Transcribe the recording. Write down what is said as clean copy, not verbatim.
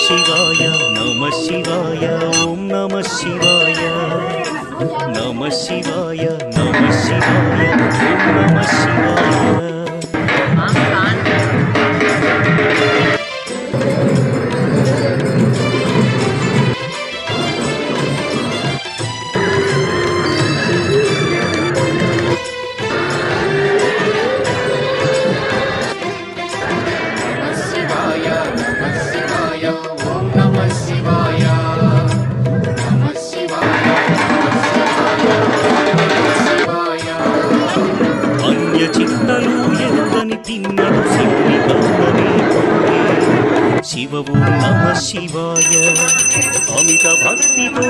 शिवाय नमः शिवाय ओम नमः शिवाय नमः शिवाय नमः शिवाय ओम नमः शिवाय। చిత్తలు ఎరుగని తిన్నడు శివుని గౌరవే శివవు నమ శివాయ అమిత భక్తితో